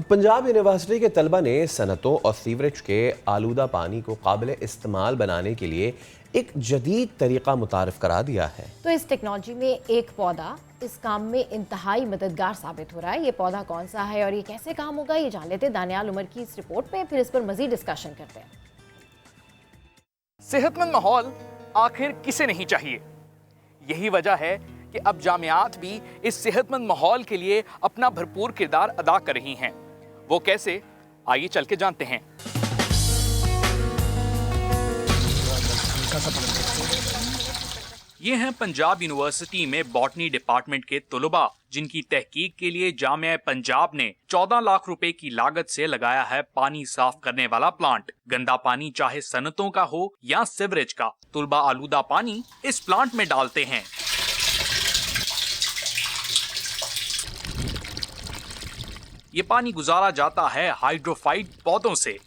Punjab university के तलबा ने सनतों और सीवरेज के आलूदा पानी को काबिल इस्तेमाल बनाने के लिए एक जदीद तरीका मुतारिफ करा दिया है। तो इस टेक्नोलॉजी में एक पौधा इस काम में इंतहाई मददगार साबित हो रहा है। ये पौधा कौन सा है और ये कैसे काम होगा, ये जान लेते दानियाल उमर की इस रिपोर्ट में, फिर इस पर मजीद डिस्कशन करते हैं। सेहतमंद माहौल आखिर किसे नहीं चाहिए। यही वजह है कि अब जामियात भी इस सेहतमंद माहौल के लिए अपना भरपूर किरदार अदा कर रही हैं। वो कैसे, आइए चल के जानते हैं। ये हैं पंजाब यूनिवर्सिटी में बॉटनी डिपार्टमेंट के तलबा, जिनकी तहकीक के लिए जामिया पंजाब ने 14 लाख रुपए की लागत से लगाया है पानी साफ करने वाला प्लांट। गंदा पानी चाहे सनतों का हो या सीवरेज का, तलबा आलूदा पानी इस प्लांट में डालते हैं। ये पानी गुजारा जाता है हाइड्रोफाइट पौधों से,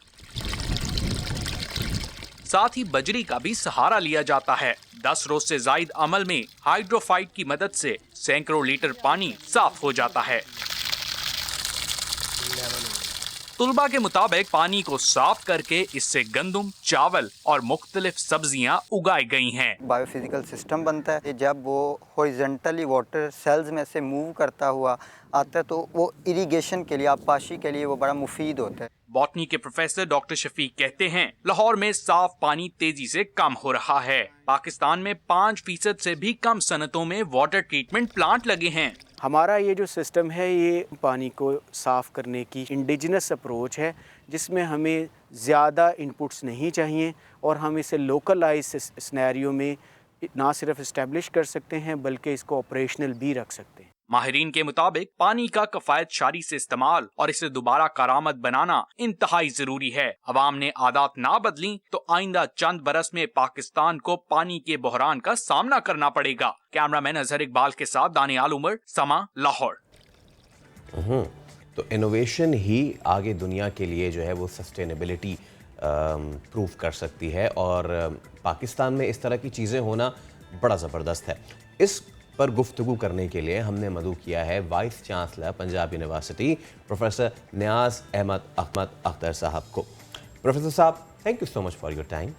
साथ ही बजरी का भी सहारा लिया जाता है। 10 रोज से जायद अमल में हाइड्रोफाइट की मदद से सैकड़ों लीटर पानी साफ हो जाता है। तुलबा के मुताबिक पानी को साफ करके इससे गंदम, चावल और मुख्तलिफ सब्जियां उगाई गई हैं। बायोफिजिकल सिस्टम बनता है। जब वो हॉरिजॉन्टली वाटर सेल्स में से मूव करता हुआ आता है तो वो इरिगेशन के लिए, आबपाशी के लिए वो बड़ा मुफीद होता है। बॉटनी के प्रोफेसर डॉक्टर शफीक कहते हैं, लाहौर में साफ पानी तेजी से कम हो रहा है। पाकिस्तान में 5% से भी कम सनतों में वाटर ट्रीटमेंट प्लांट लगे हैं। हमारा ये जो सिस्टम है ये पानी को साफ़ करने की इंडिजिनस अप्रोच है, जिसमें हमें ज़्यादा इनपुट्स नहीं चाहिए और हम इसे लोकलाइज सिनेरियो में ना सिर्फ इस्टेब्लिश कर सकते हैं बल्कि इसको ऑपरेशनल भी रख सकते हैं। माहिरीन के मुताबिक पानी का कफायत शारी से इस्तेमाल और इसे दोबारा कारामद बनाना इंतहाई जरूरी है। अवाम ने आदत ना बदली तो आइंदा चंद बरस में पाकिस्तान को पानी के बहरान का सामना करना पड़ेगा। कैमरामैन अजहर इकबाल के साथ दानियाल उमर, समा, लाहौर। तो इनोवेशन ही आगे दुनिया के लिए जो है वो सस्टेनेबिलिटी प्रूफ कर सकती है और पाकिस्तान में इस तरह की चीज़ें होना बड़ा ज़बरदस्त है। इस पर गुफ्तगू करने के लिए हमने मदऊ किया है vice chancellor Punjab University professor Niaz Ahmed Akhtar साहब को। प्रोफेसर साहब, thank you so much for your time.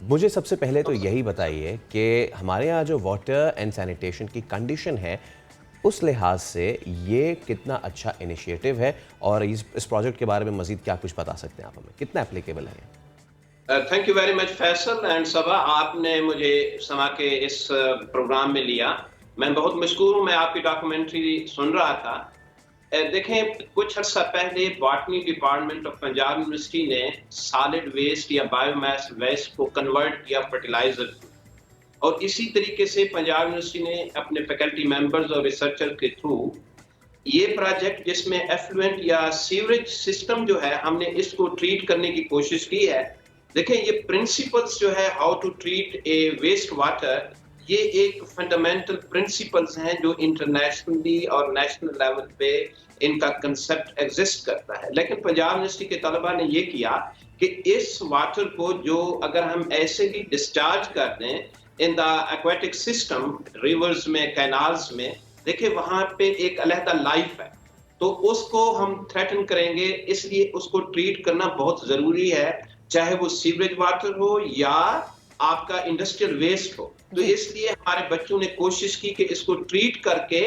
मुझे सबसे पहले तो यही बताइए कि हमारे यहाँ जो वाटर एंड सैनिटेशन की कंडीशन है उस लिहाज से ये कितना अच्छा इनिशिएटिव है और इस प्रोजेक्ट के बारे में मजीद क्या कुछ बता सकते हैं आप हमें, कितना एप्लीकेबल है? Thank you very much Faisal and Saba, आपने मुझे समा के इस प्रोग्राम में लिया। मैं बहुत मशकूर हूँ। मैं आपकी डॉक्यूमेंट्री सुन रहा था। देखें, कुछ अर्सा पहले botany department of Punjab university ने सॉलिड वेस्ट या बायोमास वेस्ट को कन्वर्ट किया फर्टिलाइजर, और इसी तरीके से पंजाब यूनिवर्सिटी ने अपने फैकल्टी मेंबर्स और रिसर्चर के थ्रू ये प्रोजेक्ट, जिसमें एफ्लुएंट या सीवरेज सिस्टम जो है, हमने इसको ट्रीट करने की कोशिश की है। देखें, ये प्रिंसिपल्स जो है how to treat a waste water, ये एक फंडामेंटल प्रिंसिपल्स हैं जो इंटरनेशनली और नेशनल लेवल पे इनका कंसेप्ट एग्जिस्ट करता है। लेकिन पंजाब यूनिवर्सिटी के तलबा ने ये किया कि इस वाटर को जो अगर हम ऐसे ही डिस्चार्ज कर दें in the aquatic system, reverse में, कैनाल्स में, देखिए वहां पे एक अलहदा लाइफ है, तो उसको हम थ्रेटन करेंगे। इसलिए उसको ट्रीट करना बहुत जरूरी है, चाहे वो सीवरेज वाटर हो या आपका इंडस्ट्रियल वेस्ट हो। तो इसलिए हमारे बच्चों ने कोशिश की कि इसको ट्रीट करके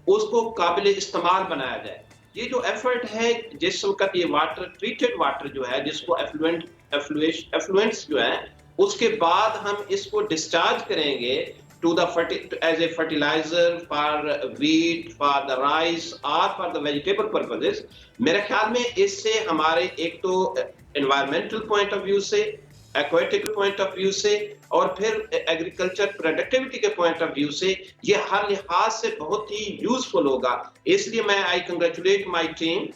उसको काबिल इस्तेमाल बनाया जाए। ये जो एफर्ट है, जिस वक्त ये वाटर, ट्रीटेड वाटर जो है, जिसको एफ्लुएंट्स जो है, उसके बाद हम इसको डिस्चार्ज करेंगे to the as a fertiliser for wheat, for the rice और फॉर द वेजिटेबल पर्पसेस। मेरे ख्याल में इससे हमारे एक तो एनवायरमेंटल पॉइंट ऑफ व्यू से, एक्वेटिक पॉइंट ऑफ व्यू से और फिर एग्रीकल्चर प्रोडक्टिविटी के पॉइंट ऑफ व्यू से ये हर लिहाज से बहुत ही यूजफुल होगा। इसलिए मैं आई congratulate my team,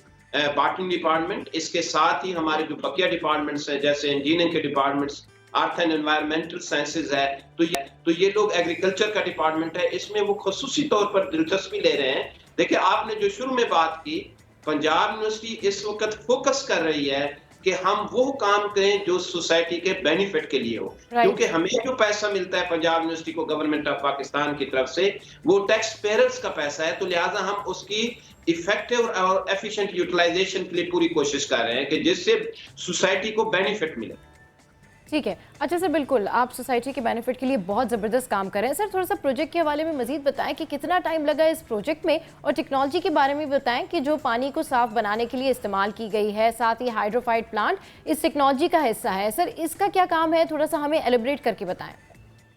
botany department, इसके साथ ही हमारे जो बकिया डिपार्टमेंट्स हैं जैसे इंजीनियरिंग के departments, earth and environmental sciences है, तो ये लोग एग्रीकल्चर का डिपार्टमेंट है, इसमें वो खुसूसी तौर पर दिलचस्पी ले रहे हैं। देखिए, आपने जो शुरू में बात की, पंजाब यूनिवर्सिटी इस वक्त फोकस कर रही है कि हम वो काम करें जो सोसाइटी के बेनिफिट के लिए हो। क्योंकि हमें जो पैसा मिलता है पंजाब यूनिवर्सिटी को गवर्नमेंट ऑफ पाकिस्तान की तरफ से, वो टैक्स पेयर्स का पैसा है, तो लिहाजा हम उसकी इफेक्टिव और एफिशिएंट यूटिलाइजेशन के लिए पूरी कोशिश कर रहे हैं कि जिससे सोसाइटी को बेनिफिट मिले। ठीक है। अच्छा सर, बिल्कुल आप सोसाइटी के बेनिफिट के लिए बहुत ज़बरदस्त काम कर रहे हैं। सर थोड़ा सा प्रोजेक्ट के हवाले में मजीद बताएं कि कितना टाइम लगा इस प्रोजेक्ट में, और टेक्नोलॉजी के बारे में बताएं कि जो पानी को साफ बनाने के लिए इस्तेमाल की गई है, साथ ही हाइड्रोफाइड प्लांट इस टेक्नोलॉजी का हिस्सा है। सर इसका क्या काम है, थोड़ा सा हमें एलिब्रेट करके बताएं।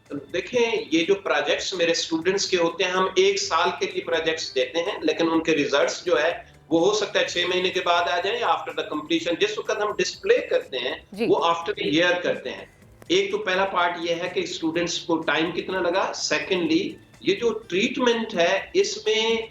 देखें, ये जो प्रोजेक्ट्स मेरे स्टूडेंट्स के होते हैं, हम 1 साल के लिए प्रोजेक्ट्स देते हैं, लेकिन उनके रिजल्ट्स जो है वो हो सकता है 6 महीने के बाद आ जाए, आफ्टर द कंप्लीशन। जिस वक्त हम डिस्प्ले करते हैं वो आफ्टर ए ईयर करते हैं। एक तो पहला पार्ट ये है कि स्टूडेंट्स को टाइम कितना लगा। सेकेंडली, ये जो ट्रीटमेंट है इसमें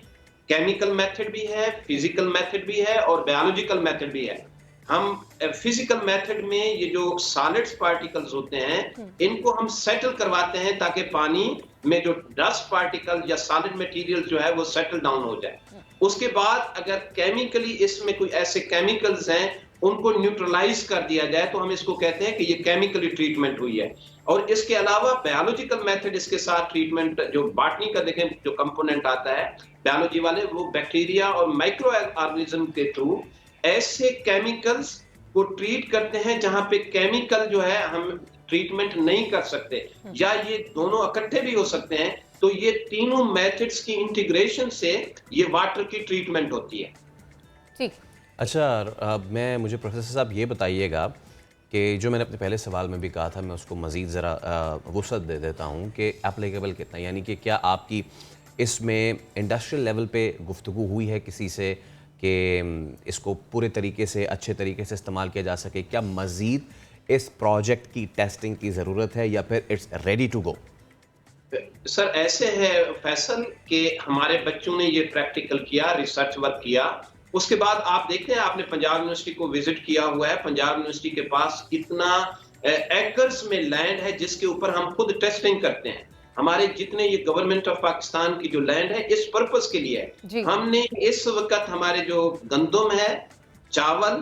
केमिकल मेथड भी है, फिजिकल मेथड भी है और बायोलॉजिकल मेथड भी है। हम फिजिकल मेथड में ये जो सॉलिड्स पार्टिकल्स होते हैं इनको हम सेटल करवाते हैं ताकि पानी में जो डस्ट पार्टिकल या सॉलिड मटेरियल जो है वो सेटल डाउन हो जाए। उसके बाद अगर केमिकली इसमें कोई ऐसे केमिकल्स हैं उनको न्यूट्रलाइज कर दिया जाए तो हम इसको कहते हैं कि ये केमिकली ट्रीटमेंट हुई है। और इसके अलावा बायोलॉजिकल मेथड इसके साथ ट्रीटमेंट, जो बॉटनी का देखें जो कंपोनेंट आता है बायोलॉजी वाले, वो बैक्टीरिया और माइक्रो ऑर्गेनिज्म के थ्रू ऐसे केमिकल्स को ट्रीट करते हैं जहां पे केमिकल जो है हम ट्रीटमेंट नहीं कर सकते, या ये दोनों इकट्ठे भी हो सकते हैं। तो ये तीनों मेथड्स की इंटीग्रेशन से ये वाटर की ट्रीटमेंट होती है। ठीक। अच्छा, मुझे प्रोफेसर साहब ये बताइएगा कि जो मैंने अपने पहले सवाल में भी कहा था, मैं उसको मज़ीद ज़रा वुसअत दे देता हूँ कि एप्लीकेबल कितना, यानी कि क्या आपकी इसमें इंडस्ट्रियल लेवल पे गुफ्तगू हुई है किसी से कि इसको पूरे तरीके से अच्छे तरीके से इस्तेमाल किया जा सके? क्या मज़ीद इस प्रोजेक्ट की टेस्टिंग की ज़रूरत है या फिर it's ready to go? Sir ऐसे है फैसल कि हमारे बच्चों ने ये प्रैक्टिकल किया, रिसर्च वर्क किया, उसके बाद आप देखते हैं, आपने पंजाब यूनिवर्सिटी को विजिट किया हुआ है, पंजाब यूनिवर्सिटी के पास कितना एकर्स में लैंड है जिसके ऊपर हम खुद टेस्टिंग करते हैं। हमारे जितने ये गवर्नमेंट ऑफ पाकिस्तान की जो लैंड है इस पर्पस के लिए है। हमने इस वक्त हमारे जो गंदम है, चावल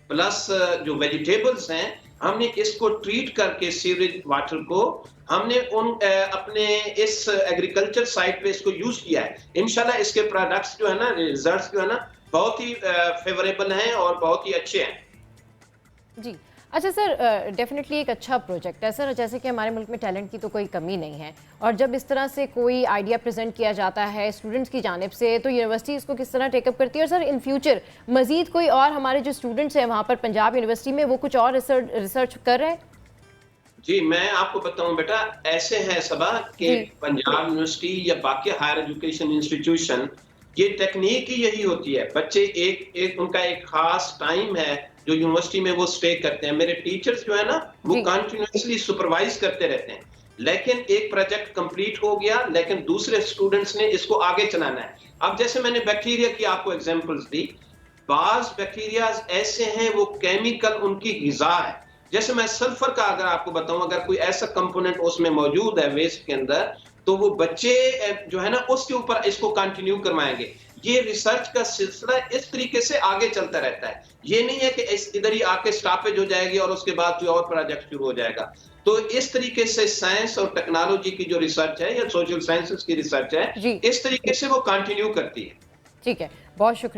प्लस जो वेजिटेबल्स हैं, हमने इसको ट्रीट करके सीवरेज वाटर को हमने अपने इस एग्रीकल्चर साइट पे इसको यूज किया है। इंशाल्लाह इसके प्रोडक्ट्स जो है ना, रिजल्ट्स जो है ना, बहुत ही फेवरेबल हैं और बहुत ही अच्छे हैं। जी अच्छा सर, डेफिनेटली एक अच्छा प्रोजेक्ट है सर। जैसे कि हमारे मुल्क में टैलेंट की तो कोई कमी नहीं है, और जब इस तरह से कोई आइडिया प्रेजेंट किया जाता है स्टूडेंट्स की जानिब से, तो यूनिवर्सिटी इसको किस तरह टेकअप करती है? और सर इन फ्यूचर मजीद कोई और हमारे जो स्टूडेंट्स हैं वहाँ पर पंजाब यूनिवर्सिटी में, वो कुछ और रिसर्च कर रहे हैं? जी मैं आपको बताऊं बेटा, ऐसे है सबा कि पंजाब यूनिवर्सिटी या बाकी हायर एजुकेशन इंस्टीट्यूशन, ये टेक्निक ही यही होती है। बच्चे एक उनका एक खास टाइम है जो यूनिवर्सिटी में वो स्टे करते हैं। मेरे टीचर्स जो है ना वो कंटिन्यूअसली सुपरवाइज करते रहते हैं, लेकिन एक प्रोजेक्ट कंप्लीट हो गया, लेकिन दूसरे स्टूडेंट्स ने इसको आगे चलाना है। अब जैसे मैंने बैक्टीरिया की आपको एग्जांपल्स दी, बाज बैक्टीरिया ऐसे हैं वो केमिकल उनकी ग़िज़ा है। जैसे मैं सल्फर का अगर आपको बताऊं, अगर कोई ऐसा कंपोनेंट उसमें मौजूद है वेस्ट के अंदर, तो वो बच्चे जो है ना उसके ऊपर इसको कंटिन्यू करवाएंगे। ये रिसर्च का सिलसिला इस तरीके से आगे चलता रहता है। ये नहीं है कि इधर ही आके स्टॉपेज हो जाएगी और उसके बाद कोई और प्रोजेक्ट शुरू हो जाएगा। तो इस तरीके से साइंस और टेक्नोलॉजी की जो रिसर्च है या सोशल साइंसेस की रिसर्च है, इस तरीके से वो कंटिन्यू करती है। ठीक है, बहुत शुक्रिया।